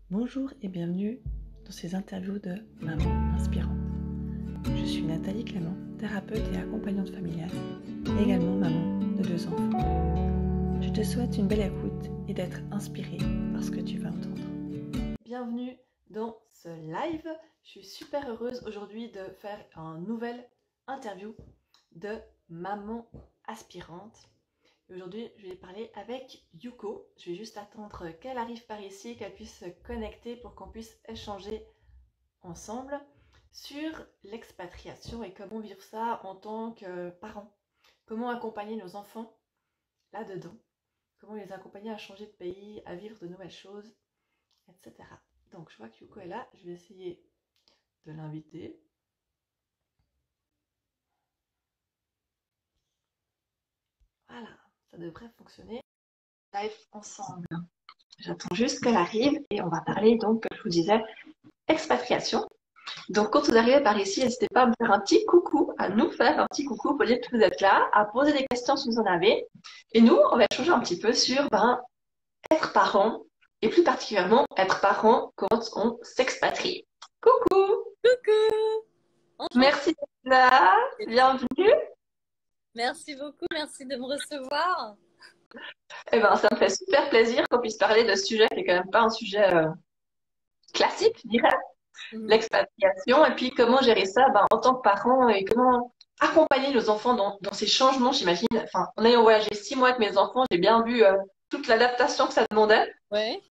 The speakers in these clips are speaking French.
Bonjour et bienvenue dans ces interviews de Maman Inspirante. Je suis Nathalie Clément, thérapeute et accompagnante familiale, et également maman de 2 enfants. Je te souhaite une belle écoute et d'être inspirée par ce que tu vas entendre. Bienvenue dans ce live. Je suis super heureuse aujourd'hui de faire une nouvelle interview de Maman Aspirante. Aujourd'hui, je vais parler avec Yuko. Je vais juste attendre qu'elle arrive par ici, qu'elle puisse se connecter pour qu'on puisse échanger ensemble sur l'expatriation et comment vivre ça en tant que parents. Comment accompagner nos enfants là-dedans. Comment les accompagner à changer de pays, à vivre de nouvelles choses, etc. Donc, je vois que Yuko est là. Je vais essayer de l'inviter. Voilà, ça devrait fonctionner. Live ensemble. J'attends juste qu'elle arrive et on va parler donc, comme je vous disais, expatriation. Donc quand vous arrivez par ici, n'hésitez pas à me faire un petit coucou, à nous faire un petit coucou pour dire que vous êtes là, à poser des questions si vous en avez. Et nous, on va échanger un petit peu sur être parent et plus particulièrement être parent quand on s'expatrie. Coucou! Coucou! Enchantée. Merci d'être là, bienvenue. Merci beaucoup, merci de me recevoir. Eh ben, ça me fait super plaisir qu'on puisse parler de ce sujet qui est quand même pas un sujet classique, je dirais. L'expatriation et puis comment gérer ça en tant que parent et comment accompagner nos enfants dans ces changements, j'imagine. Enfin, en ayant voyagé 6 mois avec mes enfants, j'ai bien vu toute l'adaptation que ça demandait. Ouais.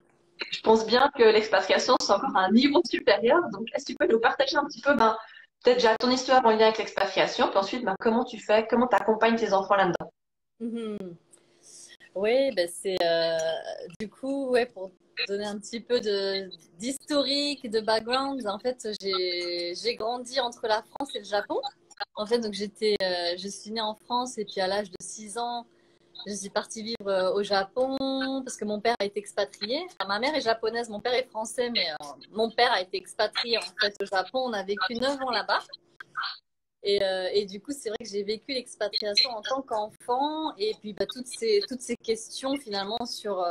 Je pense bien que l'expatriation, c'est encore un niveau supérieur. Donc, est-ce que tu peux nous partager un petit peu, peut-être déjà ton histoire en lien avec l'expatriation, puis ensuite, comment tu fais, comment tu accompagnes tes enfants là-dedans? Oui, ben c'est du coup, ouais, pour donner un petit peu d'historique, de background, en fait, j'ai grandi entre la France et le Japon. En fait, donc je suis née en France et puis à l'âge de 6 ans, je suis partie vivre au Japon parce que mon père a été expatrié. Enfin, ma mère est japonaise, mon père est français, mais mon père a été expatrié en fait au Japon. On a vécu 9 ans là-bas. Et du coup, c'est vrai que j'ai vécu l'expatriation en tant qu'enfant et puis toutes ces questions finalement sur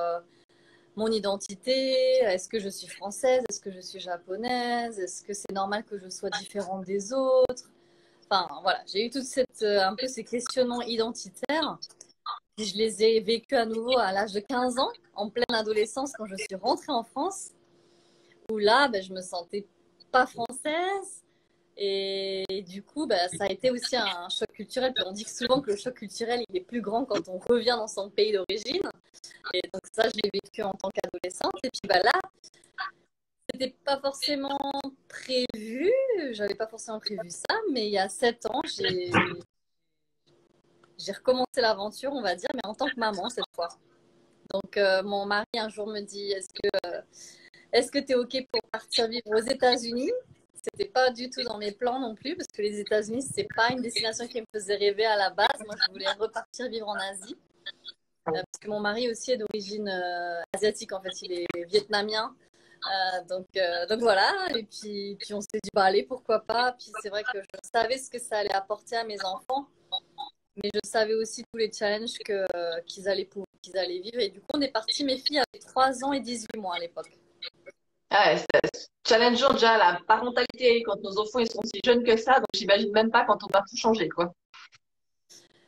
mon identité. Est-ce que je suis française? Est-ce que je suis japonaise? Est-ce que c'est normal que je sois différente des autres? Enfin, voilà, j'ai eu un peu ces questionnements identitaires. Et je les ai vécus à nouveau à l'âge de 15 ans, en pleine adolescence, quand je suis rentrée en France, où là, ben, je me sentais pas française. Et du coup, bah, ça a été aussi un choc culturel. Puis on dit souvent que le choc culturel, il est plus grand quand on revient dans son pays d'origine. Et donc ça, je l'ai vécu en tant qu'adolescente. Et puis bah, là, c'était pas forcément prévu. J'avais pas forcément prévu ça. Mais il y a 7 ans, j'ai recommencé l'aventure, on va dire, mais en tant que maman cette fois. Donc mon mari un jour me dit, est-ce que tu es OK pour partir vivre aux États-Unis? C'était pas du tout dans mes plans non plus, parce que les États-Unis, c'est pas une destination qui me faisait rêver à la base. Moi, je voulais repartir vivre en Asie, parce que mon mari aussi est d'origine asiatique, en fait, il est vietnamien. Donc voilà, et puis on s'est dit, bah allez, pourquoi pas. Puis c'est vrai que je savais ce que ça allait apporter à mes enfants, mais je savais aussi tous les challenges qu'ils allaient vivre. Et du coup, on est parti, mes filles avaient 3 ans et 18 mois à l'époque. Ah ouais, c'est challengeant déjà la parentalité quand nos enfants ils sont si jeunes que ça, donc j'imagine même pas quand on va tout changer, quoi.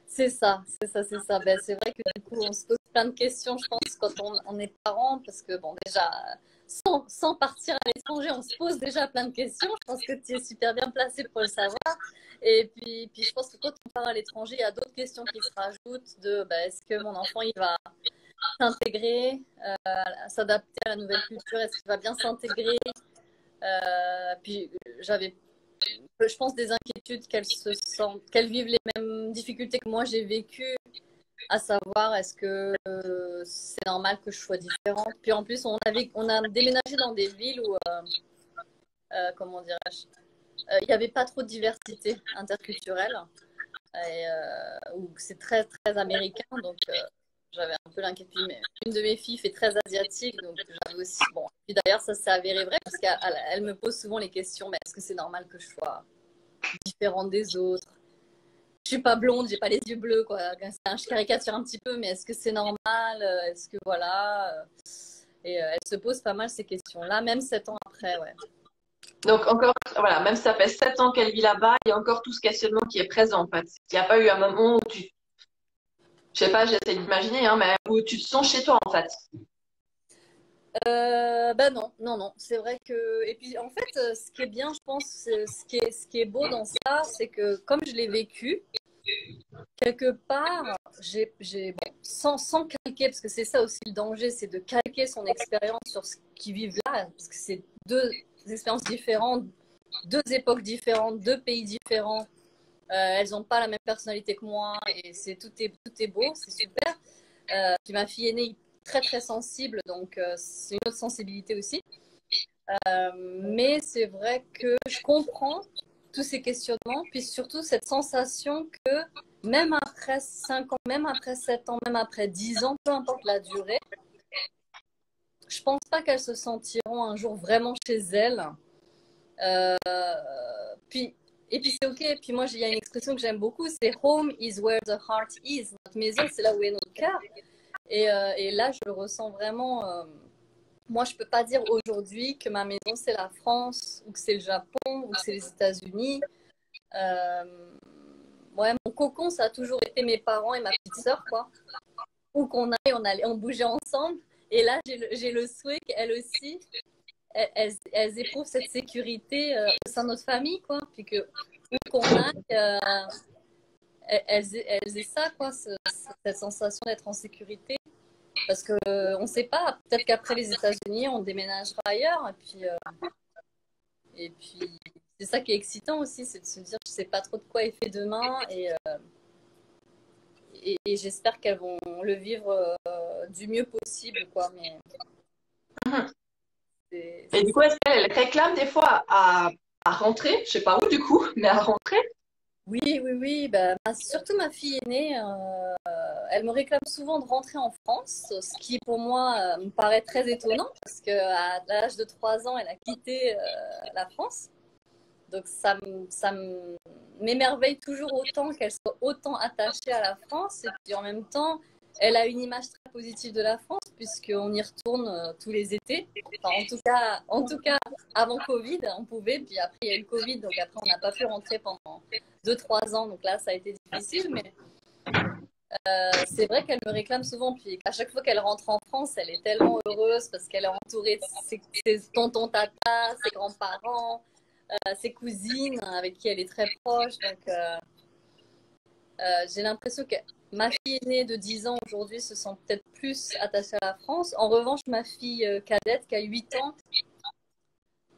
C'est ça, c'est ça, c'est ça. Ben, c'est vrai que du coup, on se pose plein de questions, je pense, quand on est parent, parce que bon, déjà, sans partir à l'étranger, on se pose déjà plein de questions. Je pense que tu es super bien placé pour le savoir. Et puis je pense que quand on part à l'étranger, il y a d'autres questions qui se rajoutent de ben, est-ce que mon enfant, il va s'intégrer, s'adapter à la nouvelle culture, est-ce qu'il va bien s'intégrer? Puis j'avais je pense, des inquiétudes qu'elles vivent les mêmes difficultés que moi j'ai vécues, à savoir est-ce que c'est normal que je sois différente. Puis en plus, on a déménagé dans des villes où, comment dirais-je, il n'y avait pas trop de diversité interculturelle, où c'est très, très américain. Donc, j'avais un peu l'inquiétude. Mais une de mes filles fait très asiatique, donc j'avais aussi. Bon, puis d'ailleurs, ça s'est avéré vrai, parce qu'elle me pose souvent les questions, mais est-ce que c'est normal que je sois différente des autres? Je suis pas blonde, j'ai pas les yeux bleus, quoi. Je caricature un petit peu, mais est-ce que c'est normal? Est-ce que voilà? Et elle se pose pas mal ces questions-là, même 7 ans après, ouais. Donc encore, voilà, même si ça fait 7 ans qu'elle vit là-bas, il y a encore tout ce questionnement qui est présent en fait. Il n'y a pas eu un moment où je sais pas, j'essaie d'imaginer, hein, mais où tu te sens chez toi en fait. Ben non, non, non. C'est vrai que. Et puis en fait, ce qui est bien, je pense, ce qui est beau dans ça, c'est que comme je l'ai vécu, quelque part, bon, sans calquer, parce que c'est ça aussi le danger, c'est de calquer son expérience sur ce qu'ils vivent là, parce que c'est deux expériences différentes, deux époques différentes, deux pays différents. Elles n'ont pas la même personnalité que moi et tout est beau, c'est super. Puis ma fille aînée est très très sensible, donc c'est une autre sensibilité aussi. Mais c'est vrai que je comprends tous ces questionnements, puis surtout cette sensation que même après 5 ans, même après 7 ans, même après 10 ans, peu importe la durée, je pense pas qu'elles se sentiront un jour vraiment chez elles. Euh, puis, et puis c'est ok. Puis moi, il y a une expression que j'aime beaucoup, c'est home is where the heart is. Notre maison, c'est là où est notre cœur. Et là, je le ressens vraiment. Moi, je peux pas dire aujourd'hui que ma maison, c'est la France, ou que c'est le Japon, ou que c'est les États-Unis. Ouais, mon cocon, ça a toujours été mes parents et ma petite sœur, quoi. Où qu'on allait, on bougeait ensemble. Et là, j'ai le souhait qu'elles aussi, elles éprouvent cette sécurité au sein de notre famille, quoi. Puis que où qu'on aille, elles aient ça, quoi, cette sensation d'être en sécurité. Parce qu'on ne sait pas, peut-être qu'après les États-Unis, on déménagera ailleurs. Et puis c'est ça qui est excitant aussi, c'est de se dire, je ne sais pas trop de quoi est fait demain. Et j'espère qu'elles vont le vivre du mieux possible, quoi. Mais Mhm. c'est Et du coup, est-ce qu'elle réclame des fois à rentrer, je sais pas où du coup, mais à rentrer? Oui, oui, oui. Bah, surtout ma fille aînée, elle me réclame souvent de rentrer en France, ce qui pour moi me paraît très étonnant parce qu'à l'âge de 3 ans, elle a quitté la France. Donc m'émerveille toujours autant qu'elle soit autant attachée à la France. Et puis en même temps, elle a une image très positive de la France puisqu'on y retourne tous les étés. Enfin, en tout cas, avant Covid, on pouvait. Puis après, il y a eu le Covid, donc après, on n'a pas pu rentrer pendant 2, 3 ans. Donc là, ça a été difficile. Mais c'est vrai qu'elle me réclame souvent. Puis à chaque fois qu'elle rentre en France, elle est tellement heureuse parce qu'elle est entourée de ses tontons, tatas, ses grands-parents, ses cousines avec qui elle est très proche. Donc, j'ai l'impression que ma fille aînée de 10 ans aujourd'hui se sent peut-être plus attachée à la France. En revanche, ma fille cadette qui a 8 ans,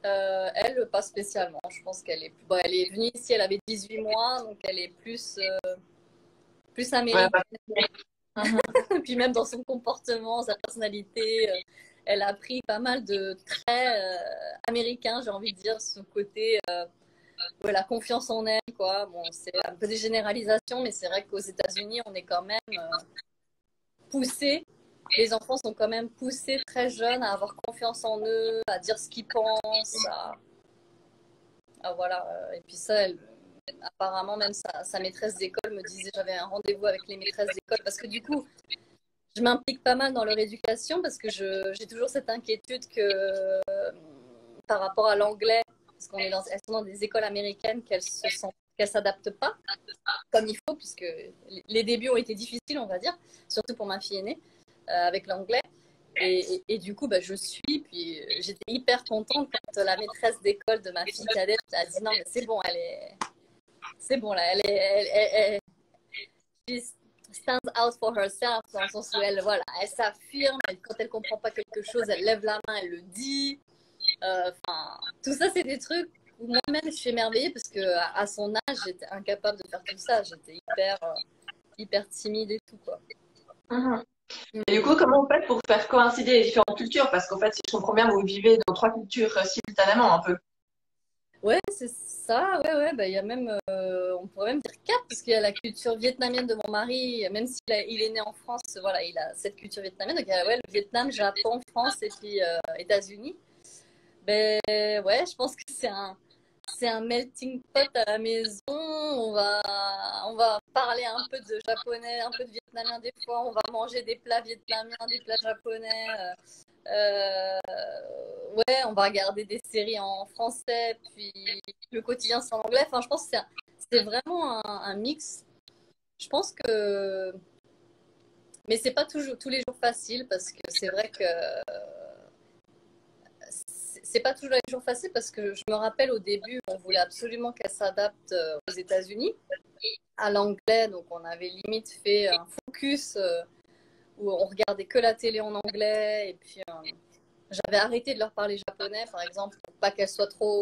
elle, pas spécialement. Je pense qu'elle est, bon, elle est venue ici, elle avait 18 mois, donc elle est plus Ouais, américaine. bah, mhm. Puis même dans son comportement, sa personnalité, elle a pris pas mal de traits américains, j'ai envie de dire, ce côté ouais, la confiance en elle, quoi. Bon, c'est un peu des généralisations, mais c'est vrai qu'aux États-Unis, on est quand même poussé. Les enfants sont quand même poussés très jeunes à avoir confiance en eux, à dire ce qu'ils pensent, voilà. Et puis ça, apparemment, même sa maîtresse d'école me disait, j'avais un rendez-vous avec les maîtresses d'école, parce que du coup, je m'implique pas mal dans leur éducation, parce que j'ai toujours cette inquiétude que par rapport à l'anglais, parce elles sont dans des écoles américaines qu'elles s'adaptent pas comme il faut, puisque les débuts ont été difficiles, on va dire, surtout pour ma fille aînée, avec l'anglais. Et du coup, bah, je suis, puis j'étais hyper contente quand la maîtresse d'école de ma fille cadette a dit non, mais c'est bon, c'est bon là, she stands out for herself, dans le sens où voilà, elle s'affirme, quand elle comprend pas quelque chose, elle lève la main, elle le dit. Enfin, tout ça, c'est des trucs où moi-même, je suis émerveillée parce que à son âge, j'étais incapable de faire tout ça. J'étais hyper timide et tout, quoi. Mhm. Et du coup, comment vous faites pour faire coïncider les différentes cultures? Parce qu'en fait, si je comprends bien, vous vivez dans 3 cultures simultanément un peu. Ouais, c'est ça. Ouais, ouais. Bah, il y a même, on pourrait même dire quatre, parce qu'il y a la culture vietnamienne de mon mari, même s'il est né en France, voilà, il a cette culture vietnamienne. Donc, il y a, ouais, le Vietnam, Japon, France et puis États-Unis. Ben ouais, je pense que c'est un melting pot à la maison. On va parler un peu de japonais, un peu de vietnamien des fois. On va manger des plats vietnamiens, des plats japonais. Euh, ouais, on va regarder des séries en français, puis le quotidien c'est en anglais. Enfin, je pense que c'est vraiment un mix. Je pense que, mais c'est pas toujours tous les jours facile parce que c'est vrai que c'est pas toujours les jours faciles parce que je me rappelle au début, on voulait absolument qu'elle s'adapte aux États-Unis à l'anglais, donc on avait limite fait un focus où on regardait que la télé en anglais et puis j'avais arrêté de leur parler japonais, par exemple, pour pas qu'elles soient trop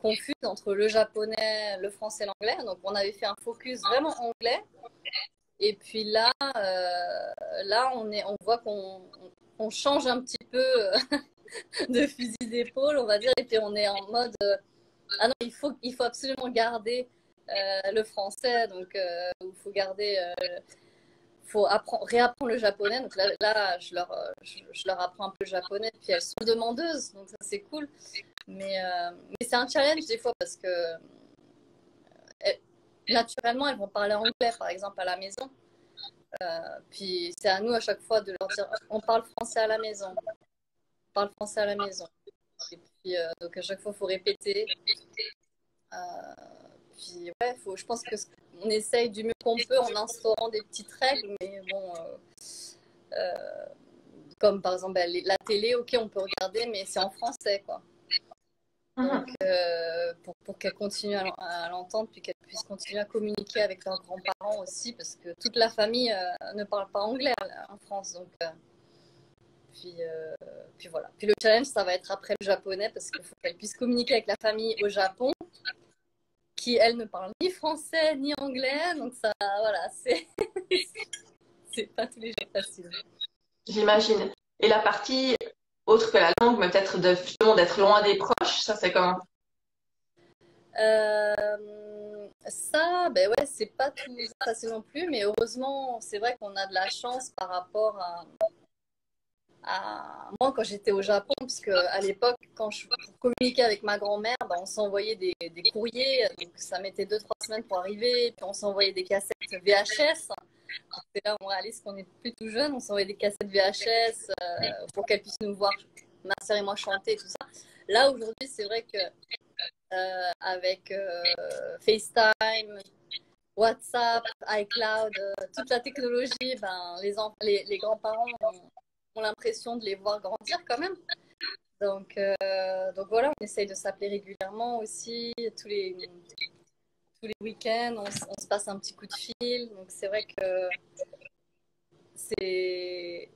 confuses entre le japonais, le français et l'anglais. Donc on avait fait un focus vraiment anglais. Et puis là on voit qu'on change un petit peu de fusil d'épaule, on va dire, et puis on est en mode ah non, il faut absolument garder le français, donc il faut garder, faut réapprendre le japonais. Donc là je leur apprends un peu le japonais, puis elles sont demandeuses, donc ça c'est cool. Mais c'est un challenge des fois parce que naturellement elles vont parler anglais, par exemple, à la maison. Puis c'est à nous à chaque fois de leur dire on parle français à la maison, on parle français à la maison. Et puis donc à chaque fois il faut répéter. Euh, Puis ouais, je pense que on essaye du mieux qu'on peut en instaurant des petites règles, mais bon, euh, comme par exemple la télé, ok, on peut regarder, mais c'est en français, quoi. Donc, pour qu'elles continuent à l'entendre, puis qu'elles puissent continuer à communiquer avec leurs grands-parents aussi, parce que toute la famille ne parle pas anglais en France. Donc, puis, puis voilà. Puis le challenge, ça va être après le japonais, parce qu'il faut qu'elles puissent communiquer avec la famille au Japon, qui, elle, ne parle ni français ni anglais. Donc ça, voilà, c'est pas tous les jours facile. J'imagine. Et la partie autre que la langue, mais peut-être justement d'être loin des proches, ça c'est comment? Ça, ben ouais, c'est pas tout facile non plus, mais heureusement, c'est vrai qu'on a de la chance par rapport à moi quand j'étais au Japon, parce que à l'époque, pour communiquer avec ma grand-mère, ben, on s'envoyait des courriers, donc ça mettait 2-3 semaines pour arriver, puis on s'envoyait des cassettes VHS. C'est là où on réalise qu'on est plus tout jeune, on s'envoyait des cassettes VHS pour qu'elle puisse nous voir, ma sœur et moi, chanter et tout ça. Là, aujourd'hui, c'est vrai que avec FaceTime, WhatsApp, iCloud, toute la technologie, ben, les grands-parents ont l'impression de les voir grandir quand même. Donc voilà, on essaye de s'appeler régulièrement aussi, tous les week-ends, on se passe un petit coup de fil. Donc c'est vrai que c'est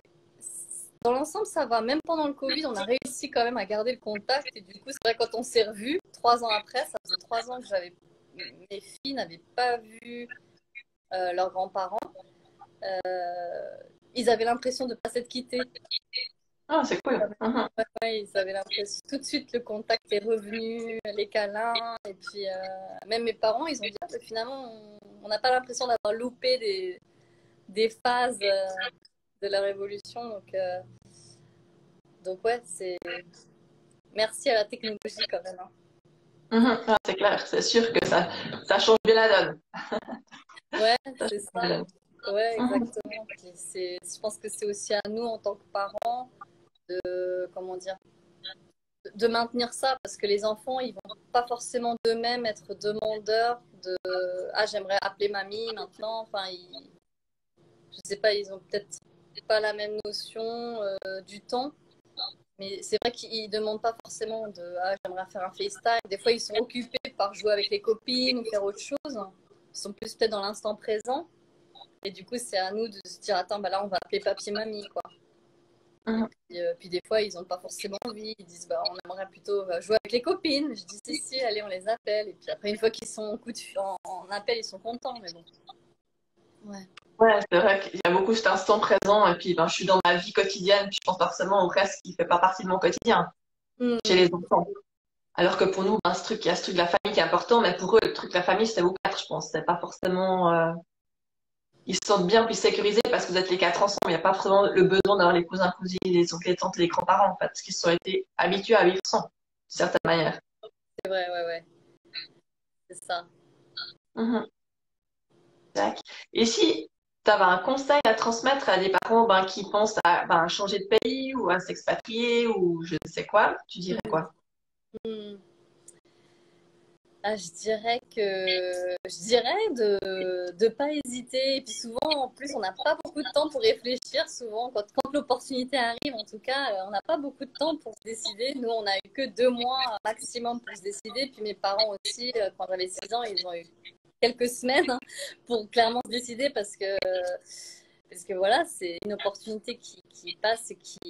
dans l'ensemble, ça va. Même pendant le Covid, on a réussi quand même à garder le contact. Et du coup, c'est vrai, quand on s'est revus, 3 ans après, ça faisait 3 ans que mes filles n'avaient pas vu leurs grands-parents. Ils avaient l'impression de ne pas s'être quittés. Ah, c'est cool. Ouais, ils avaient l'impression. Tout de suite, le contact est revenu, les câlins. Et puis, même mes parents, ils ont dit ah, finalement, on n'a pas l'impression d'avoir loupé des phases de leur évolution. Donc ouais, merci à la technologie quand même. Hein. Ah, c'est clair, c'est sûr que ça change bien la donne. Ouais, Ça c'est change ça. bien la donne. Ouais, exactement. Puis je pense que c'est aussi à nous en tant que parents de, comment dire, de maintenir ça parce que les enfants, ils vont pas forcément d'eux-mêmes être demandeurs de ah, j'aimerais appeler mamie maintenant. Enfin, je sais pas, ils ont peut-être pas la même notion du temps. Mais c'est vrai qu'ils ne demandent pas forcément de ah, j'aimerais faire un FaceTime. Des fois, ils sont occupés par jouer avec les copines ou faire autre chose. Ils sont plus peut-être dans l'instant présent. Et du coup, c'est à nous de se dire attends, bah là, on va appeler papy mamie, quoi. Puis des fois, ils n'ont pas forcément envie. Ils disent bah, on aimerait plutôt jouer avec les copines. Je dis si, allez, on les appelle. Et puis après, une fois qu'ils sont en appel, ils sont contents. Mais bon. Ouais. Ouais, c'est vrai qu'il y a beaucoup cet instant présent. Et puis, ben, je suis dans ma vie quotidienne. Puis, je pense forcément au reste qui fait pas partie de mon quotidien chez les enfants. Alors que pour nous, ben, il y a ce truc de la famille qui est important. Mais pour eux, le truc de la famille, c'est vous quatre, je pense. C'est pas forcément. Ils se sentent bien plus sécurisés parce que vous êtes les quatre ensemble. Il n'y a pas vraiment le besoin d'avoir les cousins, cousines, les oncles, les tantes et les grands-parents, en fait, parce qu'ils se sont été habitués à vivre sans, d'une certaine manière. C'est vrai, ouais. C'est ça. Tac. Et si avais un conseil à transmettre à des parents qui pensent à changer de pays ou à s'expatrier ou je ne sais quoi, tu dirais quoi? Hmm. Ah, je dirais de pas hésiter. Et puis souvent, en plus, on n'a pas beaucoup de temps pour réfléchir. Souvent, quand l'opportunité arrive, en tout cas, on n'a pas beaucoup de temps pour se décider. Nous, on a eu que 2 mois maximum pour se décider. Puis mes parents aussi, quand j'avais 6 ans, ils ont eu quelques semaines pour clairement se décider parce que voilà, c'est une opportunité qui passe et qui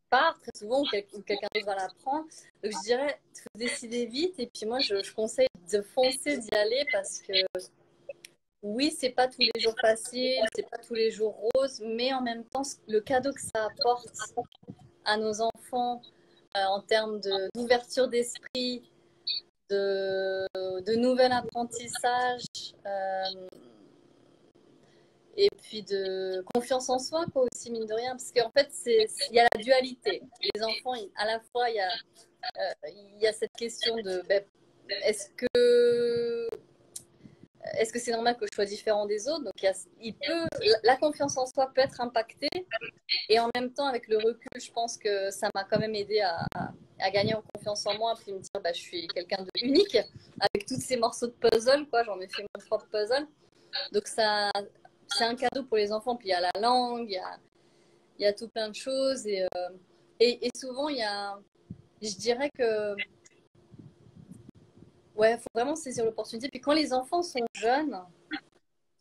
part très souvent ou quelqu'un d'autre va la prendre. Donc je dirais, il faut décider vite et puis moi je conseille de foncer, d'y aller parce que oui, c'est pas tous les jours facile, c'est pas tous les jours rose, mais en même temps, le cadeau que ça apporte à nos enfants en termes d'ouverture d'esprit, de nouvel apprentissage, et puis de confiance en soi quoi aussi mine de rien parce qu'en fait il y a la dualité les enfants à la fois il y a cette question de est-ce que c'est normal que je sois différent des autres donc la confiance en soi peut être impactée et en même temps avec le recul je pense que ça m'a quand même aidé à gagner en confiance en moi puis me dire je suis quelqu'un de unique avec tous ces morceaux de puzzle quoi j'en ai fait mon propre puzzle donc ça c'est un cadeau pour les enfants. Puis il y a la langue, il y a tout plein de choses. Et souvent, je dirais que, ouais, il faut vraiment saisir l'opportunité. Puis quand les enfants sont jeunes,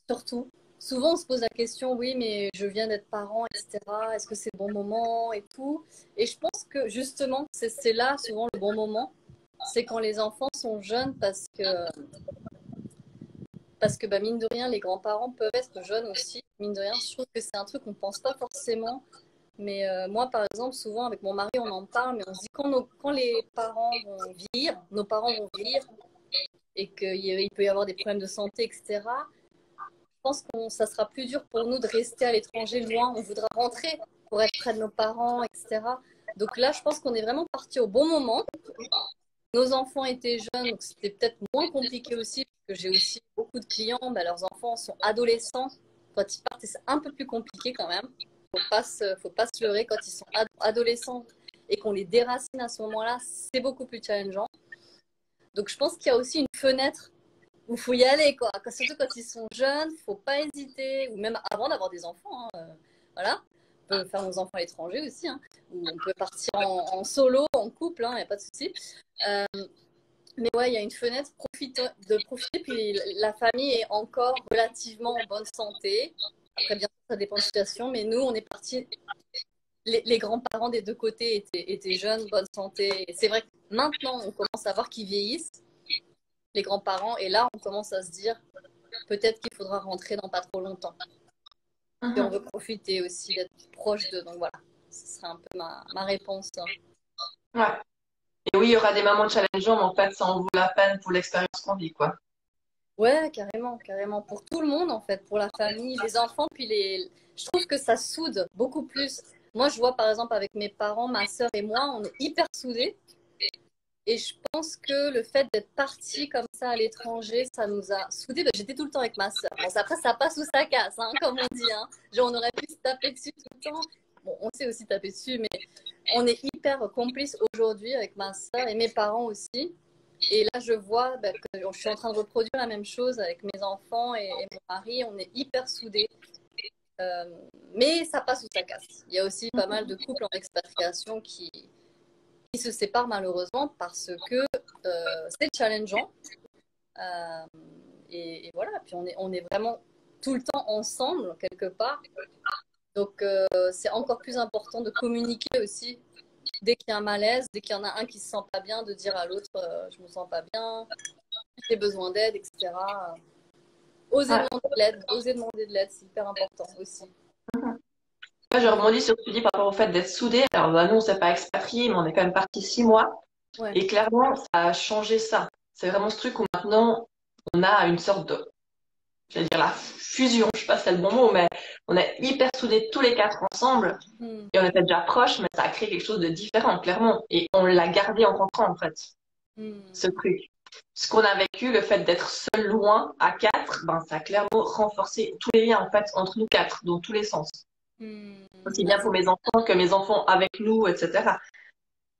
surtout, souvent on se pose la question, oui, mais je viens d'être parent, etc. Est-ce que c'est le bon moment et tout. Et je pense que justement, c'est là souvent le bon moment. C'est quand les enfants sont jeunes parce que mine de rien, les grands-parents peuvent être jeunes aussi. Mine de rien, je trouve que c'est un truc qu'on ne pense pas forcément. Mais moi, par exemple, souvent avec mon mari, on en parle, mais on se dit quand les parents vont vieillir, nos parents vont vieillir et qu'il peut y avoir des problèmes de santé, etc., je pense que ça sera plus dur pour nous de rester à l'étranger loin. On voudra rentrer pour être près de nos parents, etc. Donc là, je pense qu'on est vraiment parti au bon moment. Nos enfants étaient jeunes, donc c'était peut-être moins compliqué aussi, parce que j'ai aussi beaucoup de clients, leurs enfants sont adolescents. Quand ils partent, c'est un peu plus compliqué quand même. Faut pas se leurrer, quand ils sont adolescents et qu'on les déracine à ce moment-là, c'est beaucoup plus challengeant. Donc je pense qu'il y a aussi une fenêtre où il faut y aller, quoi. Surtout quand ils sont jeunes, il ne faut pas hésiter, ou même avant d'avoir des enfants. Voilà. On peut faire nos enfants à l'étranger aussi, ou on peut partir en solo, en couple, il n'y a pas de souci. Mais ouais, il y a une fenêtre de profiter, puis la famille est encore relativement en bonne santé. Après, bien sûr, ça dépend de la situation, mais nous, on est partis. Les grands-parents des deux côtés étaient jeunes, bonne santé. Et c'est vrai que maintenant, on commence à voir qu'ils vieillissent, les grands-parents, et là, on commence à se dire peut-être qu'il faudra rentrer dans pas trop longtemps. Et on veut profiter aussi d'être proche d'eux. Donc voilà, ce serait un peu ma réponse. Ouais. Et oui, il y aura des moments challengeants, mais en fait, ça en vaut la peine pour l'expérience qu'on vit, quoi. Ouais, carrément, carrément. Pour tout le monde, en fait, pour la famille, les enfants, puis je trouve que ça soude beaucoup plus. Moi, je vois par exemple avec mes parents, ma sœur et moi, on est hyper soudés. Et je pense que le fait d'être partis comme ça à l'étranger, ça nous a soudés. J'étais tout le temps avec ma sœur. Bon, après, ça passe ou ça casse, comme on dit. Genre, on aurait pu se taper dessus tout le temps. Bon, on s'est aussi tapé dessus, mais on est hyper complices aujourd'hui avec ma sœur et mes parents aussi. Et là, je vois que je suis en train de reproduire la même chose avec mes enfants et mon mari. On est hyper soudés. Mais ça passe ou ça casse. Il y a aussi pas mal de couples en expatriation qui se séparent malheureusement parce que c'est challengeant. Et voilà, puis on est vraiment tout le temps ensemble quelque part. Donc c'est encore plus important de communiquer aussi dès qu'il y a un malaise, dès qu'il y en a un qui se sent pas bien, de dire à l'autre je me sens pas bien, j'ai besoin d'aide, etc. Oser demander de l'aide, c'est hyper important aussi. Moi, je rebondis sur ce que tu dis par rapport au fait d'être soudés. Alors, nous, on ne s'est pas expatriés, mais on est quand même partis 6 mois. Ouais. Et clairement, ça a changé ça. C'est vraiment ce truc où maintenant, on a une sorte de, j'allais dire la fusion, je sais pas si c'est le bon mot, mais on est hyper soudés tous les 4 ensemble. Et on était déjà proches, mais ça a créé quelque chose de différent, clairement. Et on l'a gardé en rentrant, en fait, ce truc. ce qu'on a vécu, le fait d'être seul loin à quatre, ben, ça a clairement renforcé tous les liens en fait entre nous quatre, dans tous les sens. Aussi bien pour mes enfants que mes enfants avec nous, etc.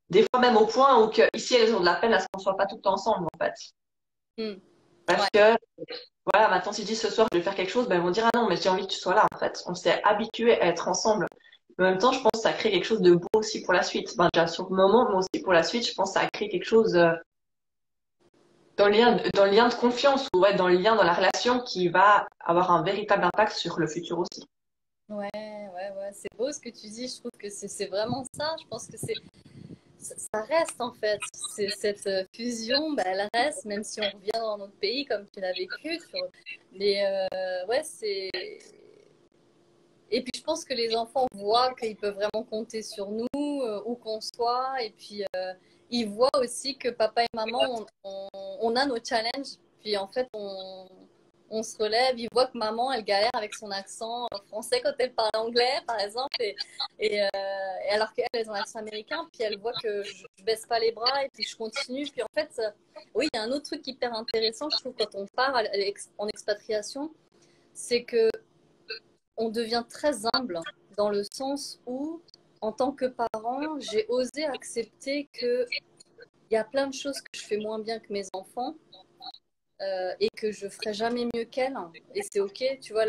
Des fois même au point où que, ici elles ont de la peine à ce qu'on soit pas tout le temps ensemble en fait. Parce que voilà, maintenant si je dis ce soir je vais faire quelque chose, ben elles vont dire ah non mais j'ai envie que tu sois là en fait. On s'est habitué à être ensemble. Mais en même temps, je pense que ça crée quelque chose de beau aussi pour la suite. Ben, déjà sur le moment, mais aussi pour la suite, je pense que ça crée quelque chose dans le lien de confiance ou ouais, dans le lien, dans la relation qui va avoir un véritable impact sur le futur aussi. Ouais, c'est beau ce que tu dis. Je trouve que c'est vraiment ça. Je pense que ça reste en fait. Cette fusion, bah, elle reste, même si on revient dans notre pays comme tu l'as vécu. Mais ouais, c'est. Et puis je pense que les enfants voient qu'ils peuvent vraiment compter sur nous, où qu'on soit. Et puis ils voient aussi que papa et maman, on a nos challenges. Puis en fait, on se relève. Ils voient que maman, elle galère avec son accent français quand elle parle anglais, par exemple. Et alors qu'elles, elles ont un accent américain. Puis elles voient que je baisse pas les bras et puis je continue. Puis en fait, oui, il y a un autre truc hyper intéressant, je trouve, quand on part en expatriation, c'est que on devient très humble dans le sens où, en tant que parent, j'ai osé accepter qu'il y a plein de choses que je fais moins bien que mes enfants et que je ferai jamais mieux qu'elles. Et c'est OK, tu vois,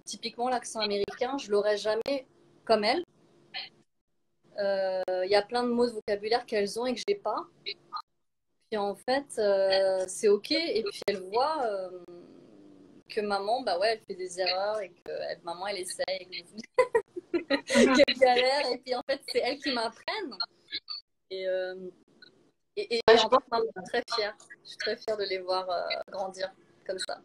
typiquement l'accent américain, je l'aurais jamais comme elle. Il y a plein de mots de vocabulaire qu'elles ont et que j'ai pas. Puis en fait, c'est OK. Et puis elle voit que maman, bah ouais, elle fait des erreurs et que maman, elle essaye, qu'elle galère. Et puis en fait, c'est elle qui m'apprenne. Et Je en tant que maman, je suis très fière. Je suis très fière de les voir grandir comme ça.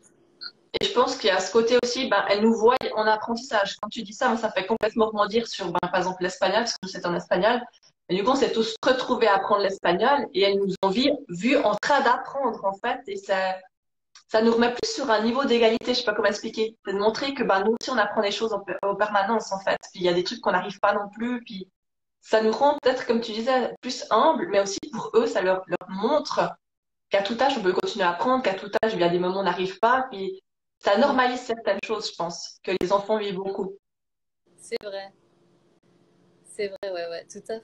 Et je pense qu'il y a ce côté aussi, ben, elles nous voient en apprentissage. Quand tu dis ça, moi, ça fait complètement rebondir sur, ben, par exemple, l'espagnol, parce que nous, c'est en espagnol. Et du coup, on s'est tous retrouvés à apprendre l'espagnol et elles nous ont vu en train d'apprendre, en fait. Et ça nous remet plus sur un niveau d'égalité, je sais pas comment expliquer. C'est de montrer que, ben, nous aussi, on apprend des choses en permanence, en fait. Puis il y a des trucs qu'on n'arrive pas non plus. Puis ça nous rend peut-être, comme tu disais, plus humbles, mais aussi pour eux, ça leur montre qu'à tout âge, on peut continuer à apprendre, qu'à tout âge, il y a des moments où on n'arrive pas. Puis ça normalise certaines choses, je pense, que les enfants vivent beaucoup. C'est vrai. C'est vrai, ouais, tout à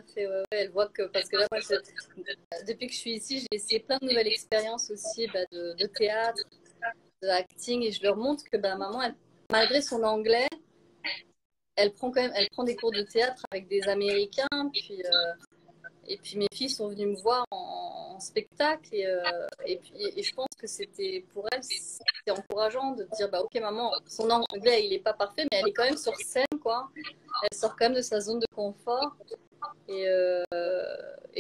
fait, ouais. Elle voit que, parce que là, moi, depuis que je suis ici, j'ai essayé plein de nouvelles expériences aussi, de théâtre, de acting, et je leur montre que, maman, malgré son anglais, elle prend des cours de théâtre avec des Américains, et puis mes filles sont venues me voir en spectacle et je pense que c'était pour elles c'était encourageant de dire ok maman, son anglais il est pas parfait mais elle est quand même sur scène quoi, elle sort quand même de sa zone de confort et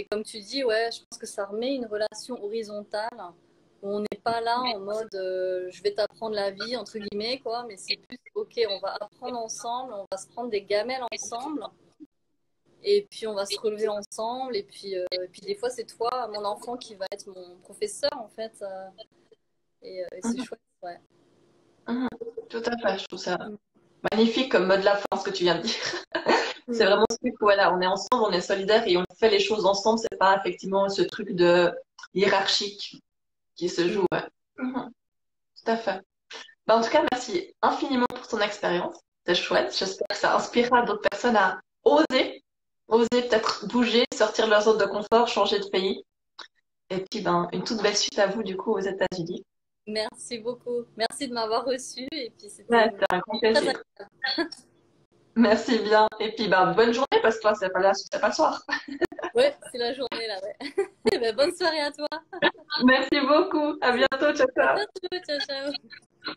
comme tu dis ouais, je pense que ça remet une relation horizontale où on n'est pas là en mode je vais t'apprendre la vie entre guillemets quoi, mais c'est plus ok, on va apprendre ensemble, on va se prendre des gamelles ensemble. Et puis on va se relever ensemble. Et puis des fois, c'est toi, mon enfant, qui va être mon professeur, en fait. Et c'est chouette, ouais. Tout à fait, je trouve ça magnifique comme mot de la fin, ce que tu viens de dire. C'est vraiment ce truc où voilà, on est ensemble, on est solidaires et on fait les choses ensemble. C'est pas effectivement ce truc de hiérarchique qui se joue. Ouais. Tout à fait. En tout cas, merci infiniment pour ton expérience. C'est chouette. J'espère que ça inspirera d'autres personnes à oser peut-être bouger, sortir de leur zone de confort, changer de pays. Et puis, une toute belle suite à vous, du coup, aux États-Unis. Merci beaucoup. Merci de m'avoir reçue. Et puis, c'était un grand plaisir. Merci bien. Et puis, bonne journée, parce que toi, c'est pas le soir. Ouais, c'est la journée, là, ouais. Bonne soirée à toi. Merci beaucoup. À bientôt. Ciao, ciao. À bientôt. Ciao, ciao.